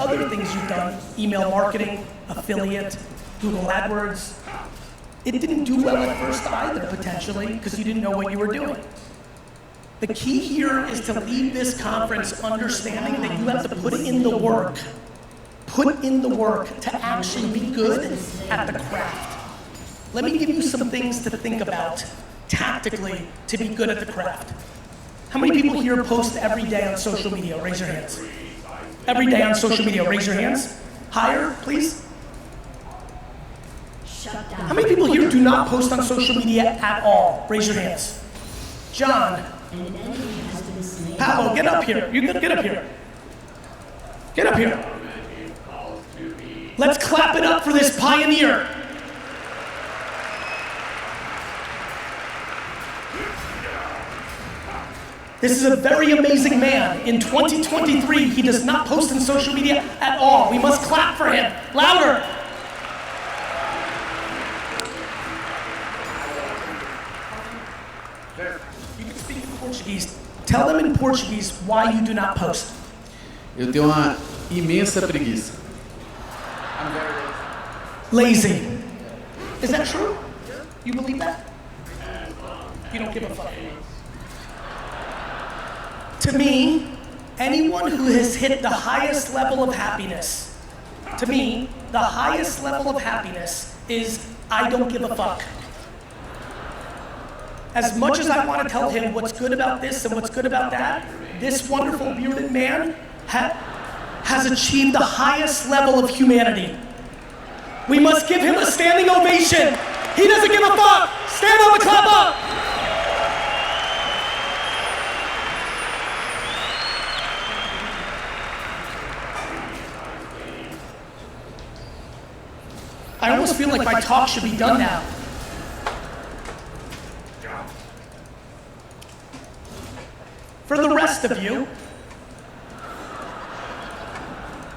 other things you've done, email marketing, affiliate, Google AdWords. It didn't do well at first either, potentially, because you didn't know what you were doing. The key here is to leave this conference understanding that you have to put in the work. Put in the work to actually be good at the craft. Let me give you some things to think about tactically to be good at the craft. How many people here post every day on social media? Raise your hands. Every day on social media, raise your hands. Higher, please. How many people here do not post on social media at all? Raise your hands. John. Pablo, get up here. You get up here. Get up here. Let's clap it up for this pioneer. This is a very amazing man. In 2023, he does not post on social media at all. We must clap for him. Louder. You can speak in Portuguese. Tell them in Portuguese why you do not post. Eu tenho uma imensa preguiça. I'm very lazy. Is that true? You believe that? You don't give a fuck. To me, anyone who has hit the highest level of happiness, to me, the highest level of happiness is I don't give a fuck. As much as I want to tell him what's good about this and what's good about that, this wonderful bearded man has achieved the highest level of humanity. We must give him a standing ovation. He doesn't give a fuck. Stand up and clap up. I almost feel like my talk should be done now. For the rest of you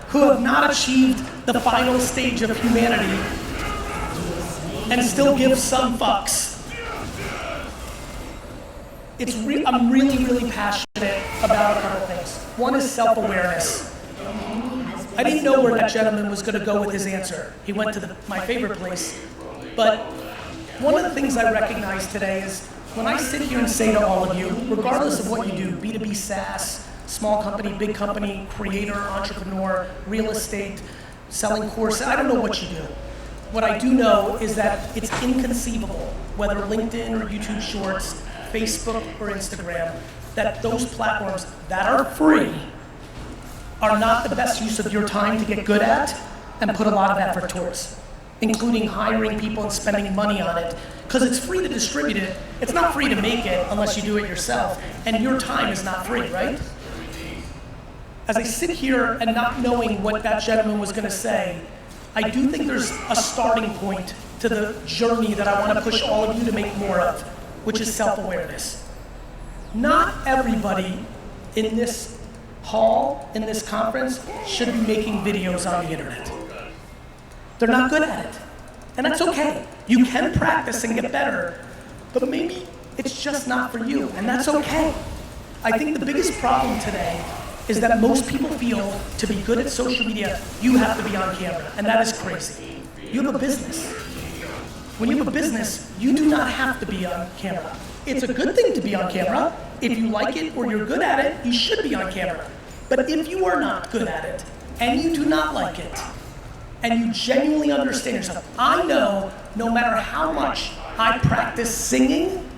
who have not achieved the final stage of humanity and still give some fucks, I'm really, really passionate about a couple things. One is self-awareness. I didn't know where that gentleman was going to go with his answer. He went to my favorite place. But one of the things I recognize today is when I sit here and say to all of you, regardless of what you do, B2B SaaS, small company, big company, creator, entrepreneur, real estate, selling courses, I don't know what you do. What I do know is that it's inconceivable, whether LinkedIn or YouTube Shorts, Facebook or Instagram, that those platforms that are free are not the best use of your time to get good at and put a lot of effort towards, including hiring people and spending money on it. Because it's free to distribute it. It's not free to make it unless you do it yourself. And your time is not free, right? As I sit here and not knowing what that gentleman was going to say, I do think there's a starting point to the journey that I want to push all of you to make more of, which is self-awareness. Not everybody in this hall, in this conference, should be making videos on the internet. They're not good at it. And that's okay. You can practice and get better, but maybe it's just not for you, and that's okay. I think the biggest problem today is that most people feel to be good at social media, you have to be on camera, and that is crazy. You have a business. When you have a business, you do not have to be on camera. It's a good thing to be on camera. If you like it or you're good at it, you should be on camera. But if you are not good at it, and you do not like it, and you genuinely understand yourself, I know no matter how much I practice singing,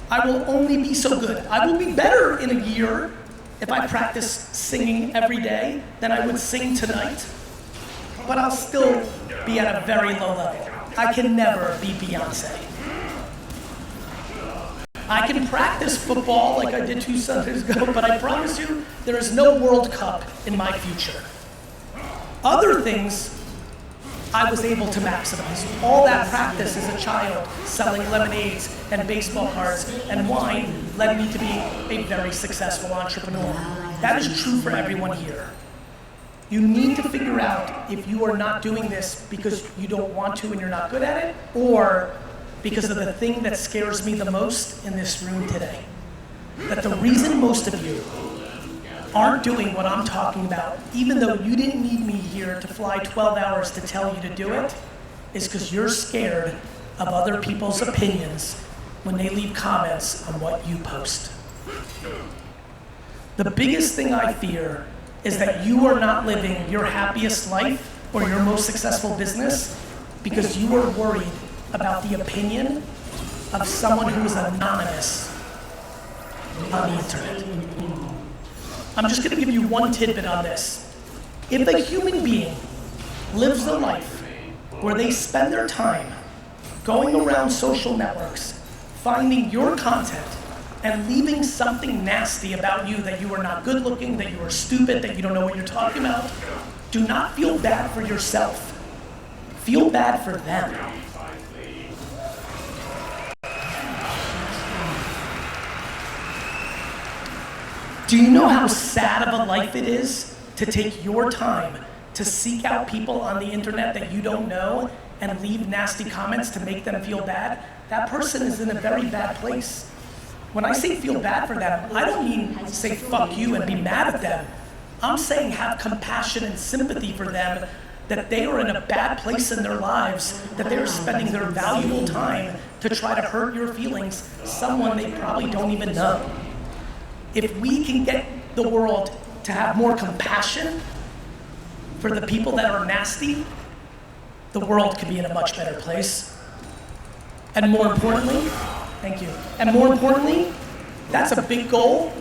I will only be so good. I will be better in a year if I practice singing every day than I would sing tonight, but I'll still be at a very low level. I can never be Beyonce. I can practice football like I did 2 Sundays ago, but I promise you, there is no World Cup in my future. Other things, I was able to maximize. All that practice as a child, selling lemonades and baseball cards and wine, led me to be a very successful entrepreneur. That is true for everyone here. You need to figure out if you are not doing this because you don't want to and you're not good at it, or because of the thing that scares me the most in this room today. That the reason most of you aren't doing what I'm talking about, even though you didn't need me here to fly 12 hours to tell you to do it, is because you're scared of other people's opinions when they leave comments on what you post. The biggest thing I fear is that you are not living your happiest life or your most successful business because you are worried about the opinion of someone who is anonymous on the internet. I'm just gonna give you one tidbit on this. If a human being lives a life where they spend their time going around social networks, finding your content, and leaving something nasty about you, that you are not good looking, that you are stupid, that you don't know what you're talking about, do not feel bad for yourself. Feel bad for them. Do you know how sad of a life it is to take your time to seek out people on the internet that you don't know and leave nasty comments to make them feel bad? That person is in a very bad place. When I say feel bad for them, I don't mean say fuck you and be mad at them. I'm saying have compassion and sympathy for them, that they are in a bad place in their lives, that they're spending their valuable time to try to hurt your feelings, someone they probably don't even know. If we can get the world to have more compassion for the people that are nasty, the world could be in a much better place. And more importantly, thank you. And more importantly, that's a big goal.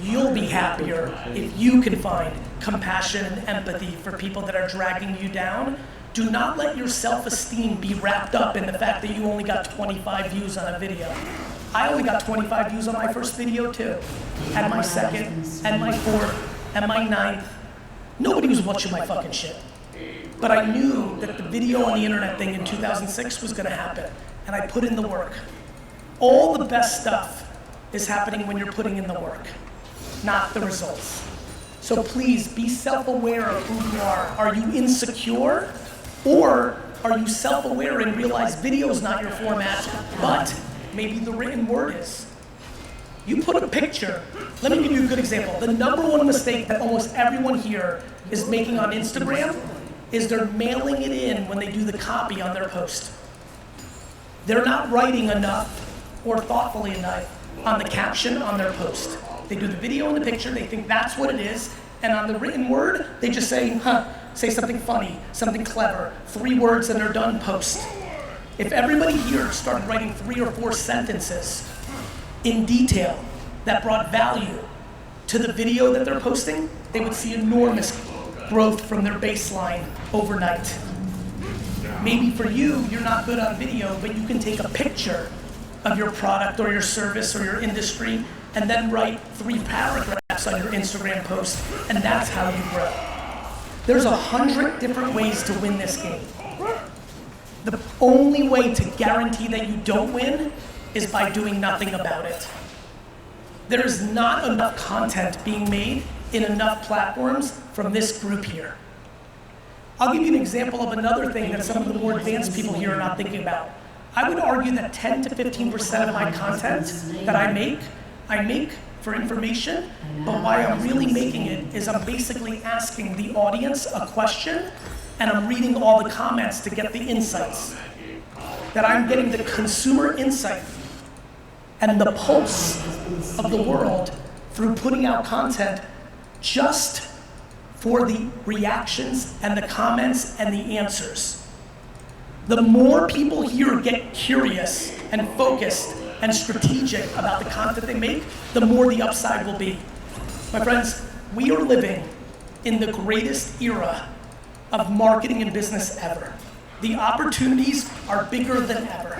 You'll be happier if you can find compassion and empathy for people that are dragging you down. Do not let your self-esteem be wrapped up in the fact that you only got 25 views on a video. I only got 25 views on my first video too, and my second, and my fourth, and my ninth. Nobody was watching my fucking shit. But I knew that the video on the internet thing in 2006 was gonna happen, and I put in the work. All the best stuff is happening when you're putting in the work, not the results. So please be self-aware of who you are. Are you insecure? Or are you self-aware and realize video is not your format, but maybe the written word is? You put a picture. Let me give you a good example. The number one mistake that almost everyone here is making on Instagram is they're mailing it in when they do the copy on their post. They're not writing enough or thoughtfully enough on the caption on their post. They do the video and the picture, they think that's what it is, and on the written word, they just say, say something funny, something clever, 3 words and they're done, post. If everybody here started writing 3 or 4 sentences in detail that brought value to the video that they're posting, they would see enormous growth from their baseline overnight. Maybe for you, you're not good on video, but you can take a picture of your product or your service or your industry and then write 3 paragraphs on your Instagram post, and that's how you grow. There's 100 different ways to win this game. The only way to guarantee that you don't win is by doing nothing about it. There is not enough content being made in enough platforms from this group here. I'll give you an example of another thing that some of the more advanced people here are not thinking about. I would argue that 10 to 15% of my content that I make for information, but why I'm really making it is I'm basically asking the audience a question and I'm reading all the comments to get the insights. That I'm getting the consumer insight and the pulse of the world through putting out content just for the reactions and the comments and the answers. The more people here get curious and focused and strategic about the content they make, the more the upside will be. My friends, we are living in the greatest era of marketing and business ever. The opportunities are bigger than ever.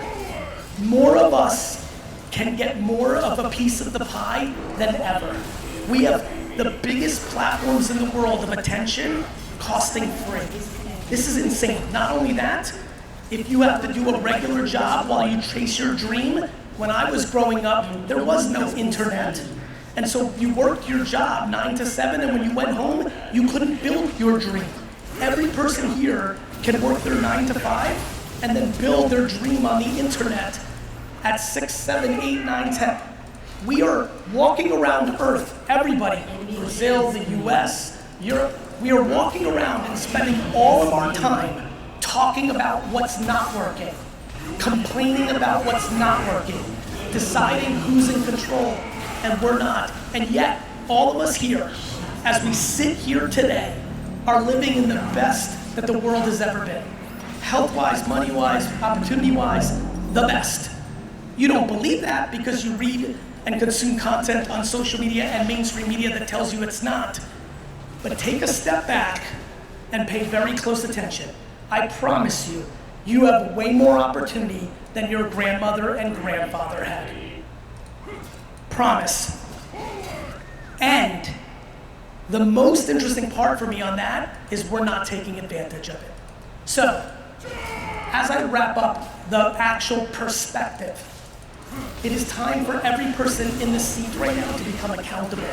More of us can get more of a piece of the pie than ever. We have the biggest platforms in the world of attention costing free. This is insane. Not only that, if you have to do a regular job while you chase your dream, when I was growing up, there was no internet. And so you worked your job 9 to 7, and when you went home, you couldn't build your dream. Every person here can work their 9 to 5 and then build their dream on the internet at 6, 7, 8, 9, 10. We are walking around Earth, everybody, Brazil, the US, Europe, we are walking around and spending all of our time talking about what's not working, complaining about what's not working, deciding who's in control, and we're not. And yet, all of us here, as we sit here today, are living in the best that the world has ever been. Health-wise, money-wise, opportunity-wise, the best. You don't believe that because you read and consume content on social media and mainstream media that tells you it's not. But take a step back and pay very close attention. I promise you, you have way more opportunity than your grandmother and grandfather had. Promise. And the most interesting part for me on that is we're not taking advantage of it. So, as I wrap up the actual perspective, it is time for every person in the seat right now to become accountable.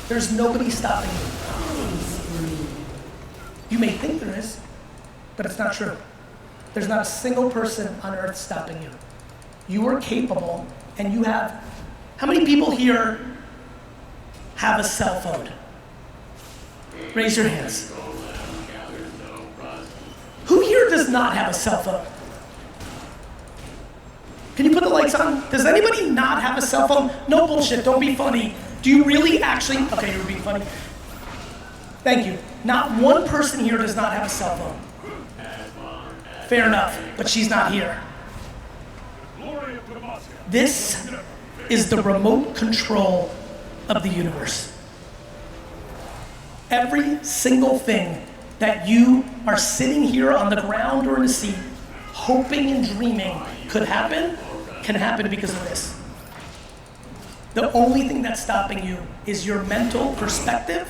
There's nobody stopping you. You may think there is, but it's not true. There's not a single person on earth stopping you. You are capable, and you have, how many people here have a cell phone? Raise your hands. Who here does not have a cell phone? Can you put the lights on? Does anybody not have a cell phone? No bullshit, don't be funny. Do you really actually, okay, you're being funny. Thank you. Not one person here does not have a cell phone. Fair enough, but she's not here. This is the remote control of the universe. Every single thing that you are sitting here on the ground or in a seat, hoping and dreaming could happen, can happen because of this. The only thing that's stopping you is your mental perspective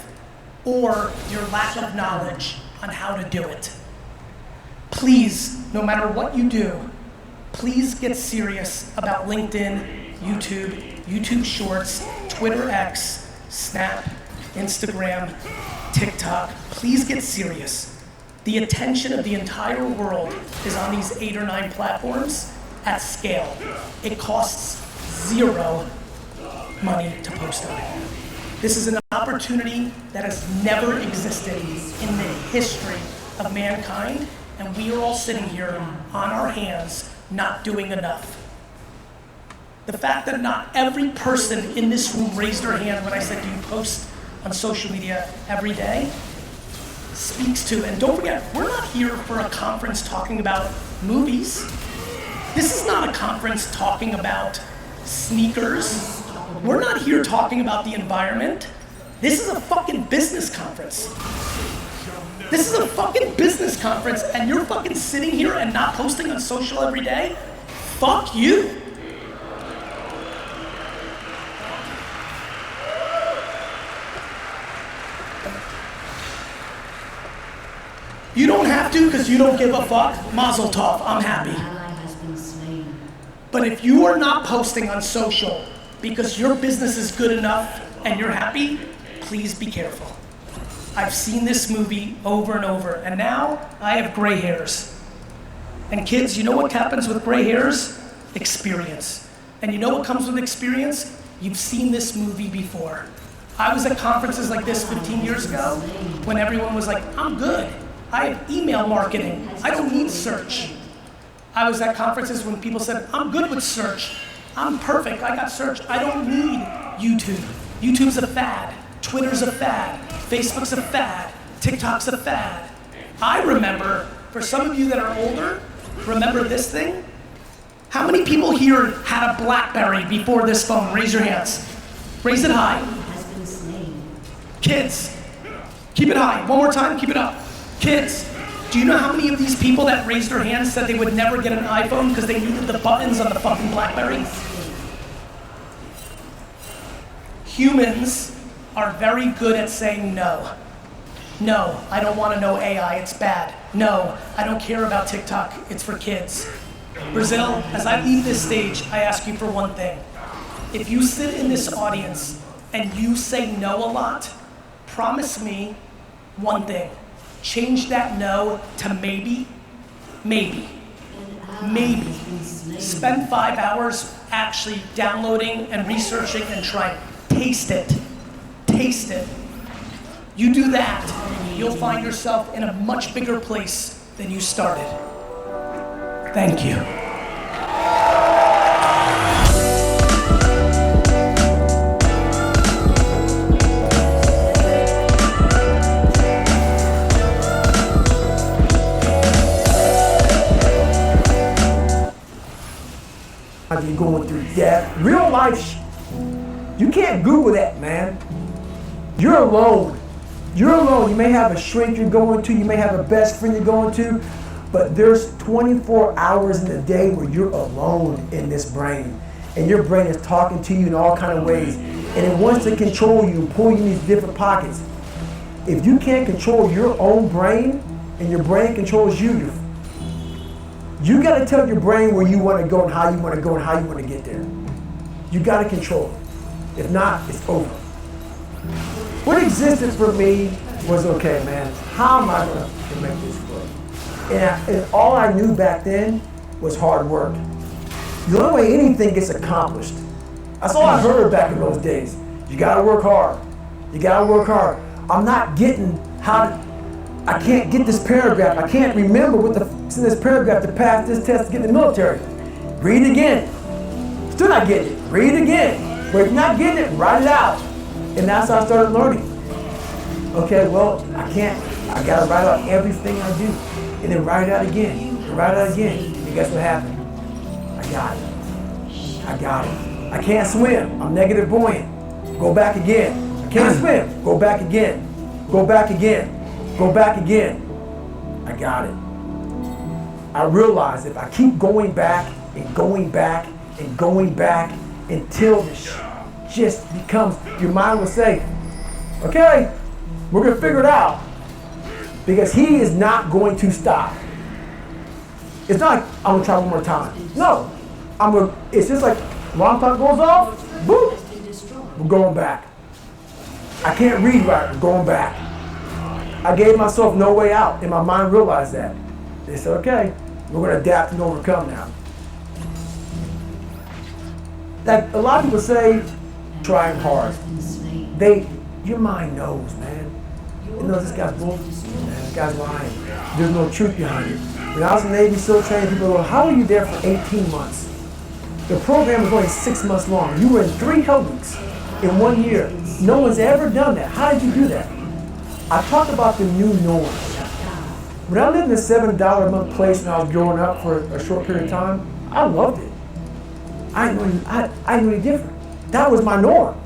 or your lack of knowledge on how to do it. Please, no matter what you do, please get serious about LinkedIn, YouTube Shorts, Twitter X, Snap, Instagram, TikTok. Please get serious. The attention of the entire world is on these 8 or 9 platforms at scale. It costs zero money to post on it. This is an opportunity that has never existed in the history of mankind, and we are all sitting here on our hands not doing enough. The fact that not every person in this room raised their hand when I said, do you post on social media every day, speaks to, and don't forget, we're not here for a conference talking about movies. This is not a conference talking about sneakers. We're not here talking about the environment. This is a fucking business conference. This is a fucking business conference, and you're fucking sitting here and not posting on social every day? Fuck you. You don't have to because you don't give a fuck. Mazel tov, I'm happy. But if you are not posting on social because your business is good enough and you're happy, please be careful. I've seen this movie over and over, and now I have gray hairs. And kids, you know what happens with gray hairs? Experience. And you know what comes with experience? You've seen this movie before. I was at conferences like this 15 years ago when everyone was like, I'm good. I have email marketing. I don't need search. I was at conferences when people said, I'm good with search. I'm perfect, I got search. I don't need YouTube. YouTube's a fad. Twitter's a fad. Facebook's a fad. TikTok's a fad. I remember, for some of you that are older, remember this thing? How many people here had a BlackBerry before this phone? Raise your hands. Raise it high. Kids, keep it high. One more time, keep it up. Kids, do you know how many of these people that raised their hands said they would never get an iPhone because they needed the buttons on the fucking BlackBerry? Humans are very good at saying no. No, I don't want to know AI, it's bad. No, I don't care about TikTok, it's for kids. Brazil, as I leave this stage, I ask you for one thing. If you sit in this audience and you say no a lot, promise me one thing. Change that no to maybe, maybe, maybe. Spend 5 hours actually downloading and researching and trying. Taste it. taste it. You do that, you'll find yourself in a much bigger place than you started. Thank you. You're going through death, real life. You can't Google that, man. You're alone. You're alone. You may have a shrink you're going to, you may have a best friend you're going to, but there's 24 hours in a day where you're alone in this brain. And your brain is talking to you in all kinds of ways. And it wants to control you and pull you in these different pockets. If you can't control your own brain and your brain controls you, you got to tell your brain where you want to go and how you want to go and how you want to get there. You got to control it. If not, it's over. What existed for me was, okay, man, how am I going to make this work? And all I knew back then was hard work. The only way anything gets accomplished, that's all I heard back in those days. You got to work hard. You got to work hard. I'm not getting I can't get this paragraph. I can't remember what the in this paragraph to pass this test to get in the military. Read it again. Still not getting it. Read it again. But if you're not getting it, write it out. And that's how I started learning. Okay, well, I gotta write out everything I do. And then write it out again. And write it out again. And guess what happened? I got it. I can't swim. I'm negative buoyant. Go back again. I can't swim. Go back again. Go back again. Go back again. I got it. I realized if I keep going back and going back and going back until this just becomes, your mind will say, okay, we're going to figure it out. Because he is not going to stop. It's not like I'm going to try one more time. No. It's just like alarm clock goes off, boop, we're going back. I can't read right, we're going back. I gave myself no way out, and my mind realized that. They said, okay, we're going to adapt and overcome now. Like a lot of people say, trying hard. Your mind knows, man. It knows this guy's bullshit, man. This guy's lying. There's no truth behind it. When I was in the Navy SEAL training, people go, how were you there for 18 months? The program was only 6 months long. You were in 3 hell weeks in 1 year. No one's ever done that. How did you do that? I talked about the new norm. When I lived in a $7 a month place when I was growing up for a short period of time, I loved it. I didn't know any different. That was my norm.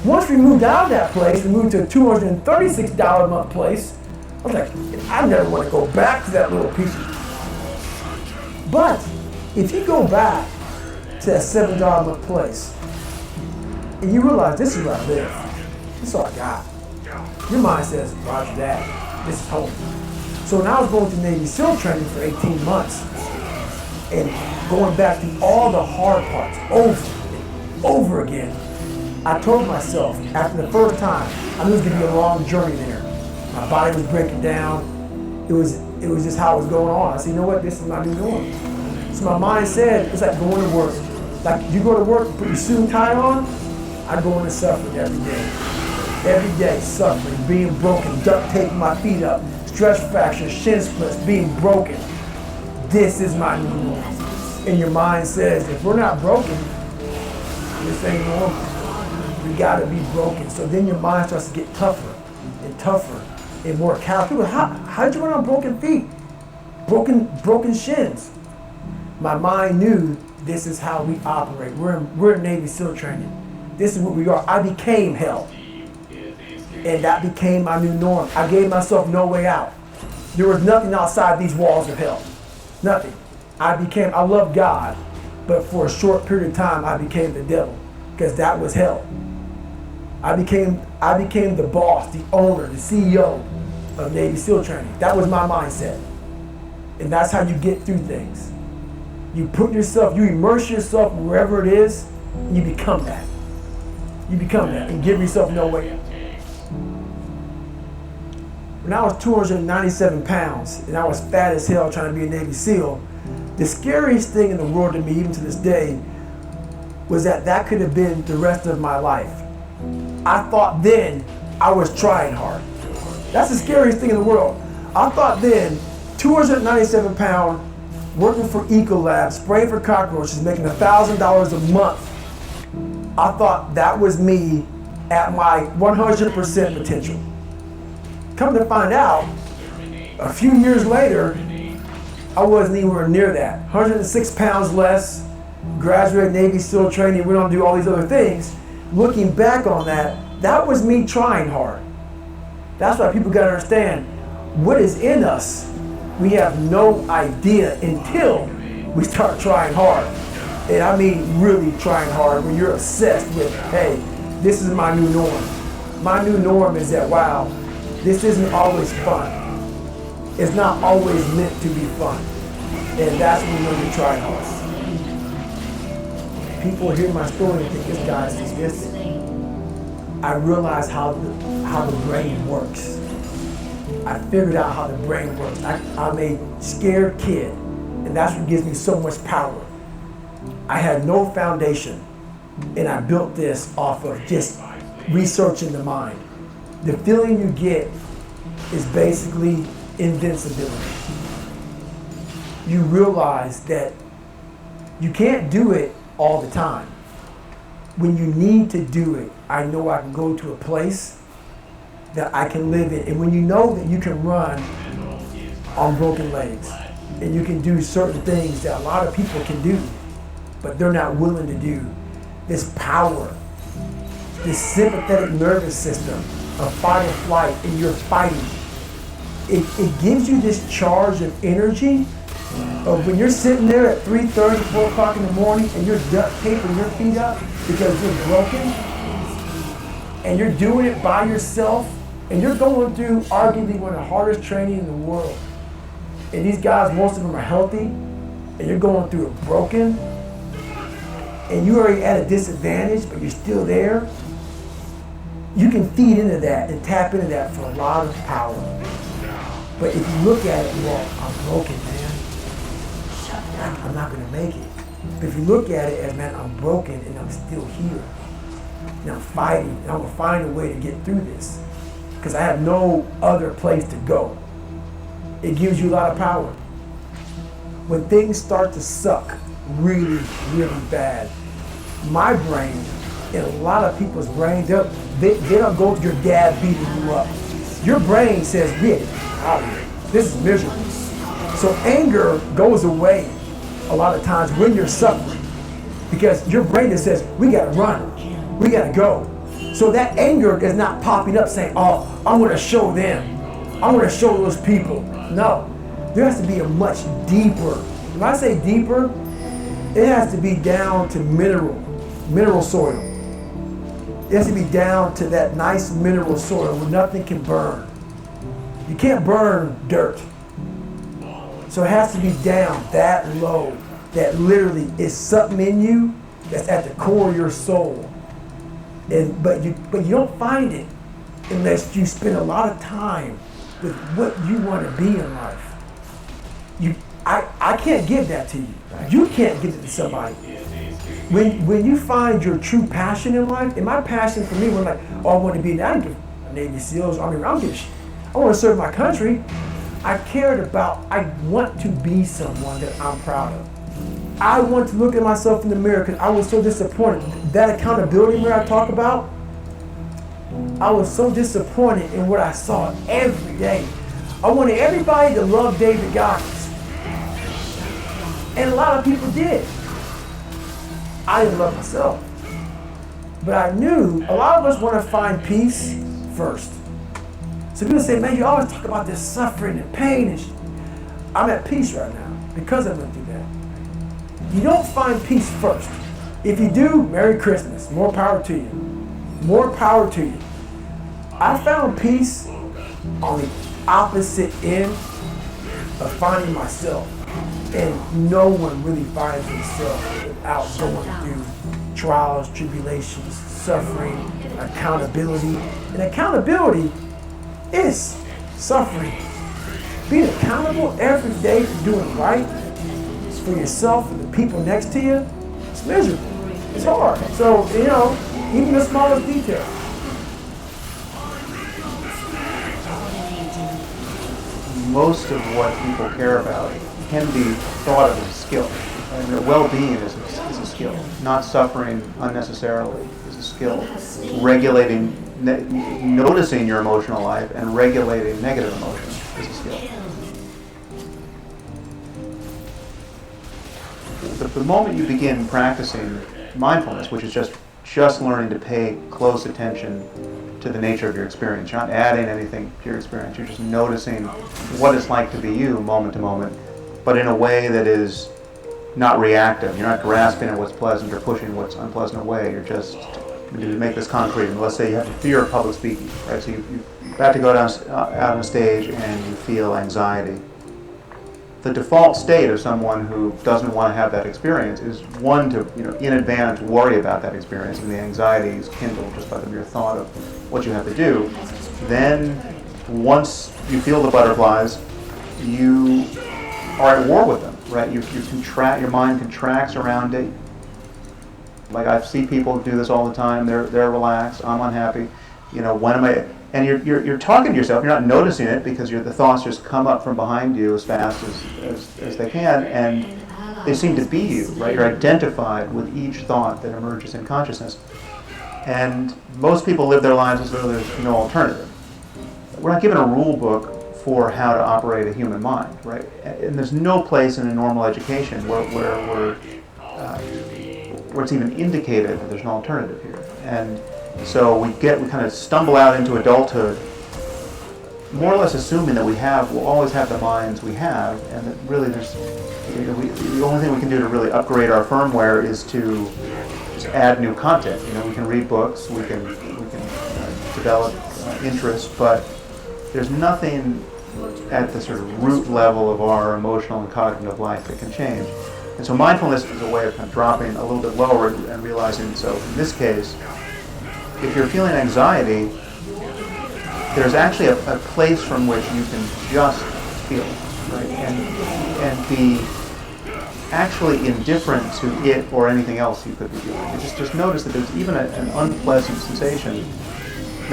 Once we moved out of that place, we moved to a $236 a month place. I was like, I never want to go back to that little piece. But if you go back to that $7 a month place, and you realize this is where I live, this is all I got. Your mind says, roger that, this is home. So when I was going to Navy SEAL training for 18 months, and going back through all the hard parts over and over again, I told myself after the first time, I knew it was going to be a long journey there. My body was breaking down. It was just how it was going on. I said, you know what, this is my new norm. So my mind said, it's like going to work. Like you go to work, put your suit and tie on, I go into suffering every day. Every day, suffering, being broken, duct taping my feet up, stress fractures, shin splints, being broken. This is my new norm. And your mind says, if we're not broken, this ain't normal. We gotta be broken. So then your mind starts to get tougher and tougher and more callous. How did you run on broken feet? Broken shins. My mind knew this is how we operate. We're in Navy SEAL training. This is what we are. I became hell. And that became my new norm. I gave myself no way out. There was nothing outside these walls of hell. Nothing. I love God, but for a short period of time, I became the devil, because that was hell. I became the boss, the owner, the CEO of Navy SEAL training. That was my mindset. And that's how you get through things. You immerse yourself wherever it is, and you become that. You become that and give yourself no way out. When I was 297 pounds and I was fat as hell trying to be a Navy SEAL, the scariest thing in the world to me, even to this day, was that could have been the rest of my life. I thought then I was trying hard. That's the scariest thing in the world. I thought then, 297 pound, working for Ecolab, spraying for cockroaches, making $1,000 a month. I thought that was me at my 100% potential. Come to find out, a few years later, I wasn't anywhere near that. 106 pounds less, graduated Navy SEAL training, went on to do all these other things. Looking back on that, that was me trying hard. That's why people gotta understand, what is in us, we have no idea until we start trying hard. And I mean really trying hard, when you're obsessed with, hey, this is my new norm. My new norm is that, wow, this isn't always fun. It's not always meant to be fun. And that's when you know you're trying hard. People hear my story and think this guy's sadistic. I realized how the brain works. I figured out how the brain works. I'm a scared kid, and that's what gives me so much power. I had no foundation, and I built this off of just researching the mind. The feeling you get is basically invincibility. You realize that you can't do it all the time. When you need to do it, I know I can go to a place that I can live in. And when you know that you can run on broken legs, and you can do certain things that a lot of people can do, but they're not willing to do, this power, this sympathetic nervous system of fight or flight, and you're fighting, it gives you this charge of energy of when you're sitting there at 3:30, 4 o'clock in the morning, and you're duct taping your feet up because you're broken, and you're doing it by yourself, and you're going through arguably one of the hardest training in the world. And these guys, most of them are healthy, and you're going through it broken, and you're already at a disadvantage, but you're still there. You can feed into that and tap into that for a lot of power. But if you look at it, well, I'm broken, man. I'm not gonna make it. But if you look at it as, man, I'm broken and I'm still here. And I'm fighting, and I'm gonna find a way to get through this. Because I have no other place to go. It gives you a lot of power. When things start to suck really, really bad, my brain, and a lot of people's brain, they don't go to your dad beating you up. Your brain says, we get out of here. This is miserable. So anger goes away a lot of times when you're suffering, because your brain just says, we gotta run, we gotta go. So that anger is not popping up saying, oh, I'm gonna show them, I'm gonna show those people. No, there has to be a much deeper, when I say deeper, it has to be down to mineral soil. It has to be down to that nice mineral soil where nothing can burn. You can't burn dirt. So it has to be down that low, that literally is something in you that's at the core of your soul. But you don't find it unless you spend a lot of time with what you want to be in life. I can't give that to you. You can't give it to somebody. When you find your true passion in life, and my passion for me was like, oh, I want to be a Navy SEALs, I want to serve my country. I want to be someone that I'm proud of. I want to look at myself in the mirror because I was so disappointed. That accountability mirror I talk about, I was so disappointed in what I saw every day. I wanted everybody to love David Goggins. And a lot of people did. I didn't love myself. But I knew a lot of us want to find peace first. So people say, man, you always talk about this suffering and pain and I'm at peace right now because I went through that. You don't find peace first. If you do, Merry Christmas. More power to you. More power to you. I found peace on the opposite end of finding myself. And no one really finds themselves without going through trials, tribulations, suffering, accountability. And accountability is suffering. Being accountable every day for doing right for yourself and the people next to you, it's miserable. It's hard. So, even the smallest detail. most of what people care about can be thought of as a skill. And their well-being is a skill. Not suffering unnecessarily is a skill. Regulating, noticing your emotional life and regulating negative emotions is a skill. The moment you begin practicing mindfulness, which is just learning to pay close attention to the nature of your experience. You're not adding anything to your experience. You're just noticing what it's like to be you moment to moment, but in a way that is not reactive. You're not grasping at what's pleasant or pushing what's unpleasant away. You're just, to make this concrete, and let's say you have a fear of public speaking, right? So you're about to go out on a stage and you feel anxiety. The default state of someone who doesn't want to have that experience is one to, in advance worry about that experience, and the anxiety is kindled just by the mere thought of what you have to do. Then, once you feel the butterflies, you are at war with them, right? Your mind contracts around it. Like I see people do this all the time. They're relaxed. I'm unhappy. When am I? And you're talking to yourself. You're not noticing it because the thoughts just come up from behind you as fast as they can, and they seem to be you, right? You're identified with each thought that emerges in consciousness. And most people live their lives as though there's no alternative. We're not given a rule book for how to operate a human mind, right? And there's no place in a normal education where it's even indicated that there's an alternative here. And so we kind of stumble out into adulthood, more or less assuming that we'll always have the minds we have, and that really the only thing we can do to really upgrade our firmware is to just add new content. We can read books, we can develop interest, but there's nothing at the sort of root level of our emotional and cognitive life that can change. And so mindfulness is a way of kind of dropping a little bit lower and realizing, so in this case, if you're feeling anxiety, there's actually a place from which you can just feel, right? And be actually indifferent to it or anything else you could be doing. You just notice that there's even an unpleasant sensation.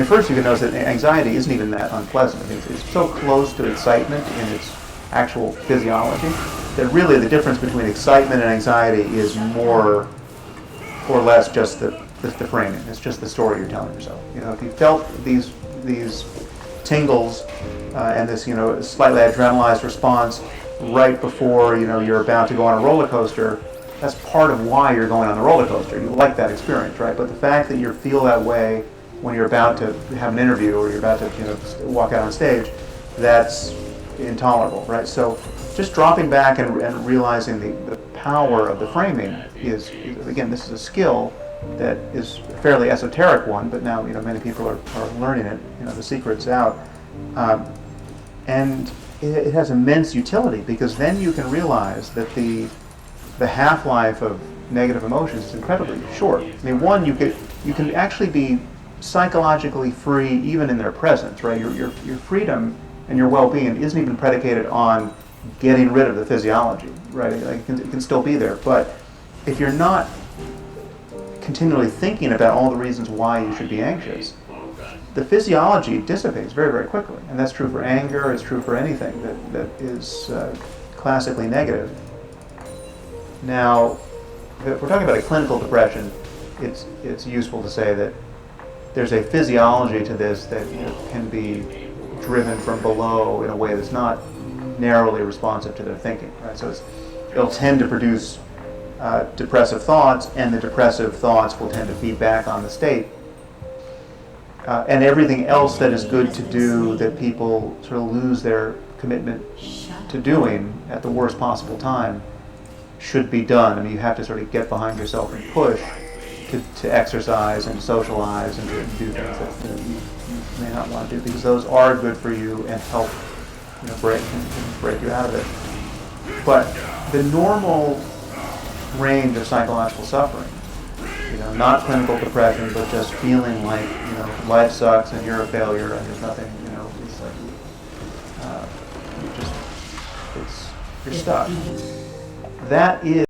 First you can notice that anxiety isn't even that unpleasant. It's so close to excitement in its actual physiology that really the difference between excitement and anxiety is more or less just the framing. It's just the story you're telling yourself. If you felt these tingles and this slightly adrenalized response right before you're about to go on a roller coaster, that's part of why you're going on the roller coaster. You like that experience, right? But the fact that you feel that way when you're about to have an interview or you're about to walk out on stage, that's intolerable, right? So just dropping back and realizing the power of the framing is again, this is a skill that is a fairly esoteric one, but now many people are learning it. The secret's out, and it has immense utility because then you can realize that the half-life of negative emotions is incredibly short. One, you can actually be psychologically free even in their presence, right? Your freedom and your well-being isn't even predicated on getting rid of the physiology, right? It can still be there, but if you're not continually thinking about all the reasons why you should be anxious, the physiology dissipates very, very quickly. And that's true for anger, it's true for anything that is classically negative. Now, if we're talking about a clinical depression, it's useful to say that there's a physiology to this that can be driven from below in a way that's not narrowly responsive to their thinking, right? So it'll tend to produce depressive thoughts, and the depressive thoughts will tend to feed back on the state. And everything else that is good to do that people sort of lose their commitment to doing at the worst possible time should be done. You have to sort of get behind yourself and push to exercise and socialize and to do things that you may not want to do, because those are good for you and help break you out of it. But the normal range of psychological suffering, not clinical depression, but just feeling like life sucks and you're a failure and there's nothing, it's like you're stuck. That is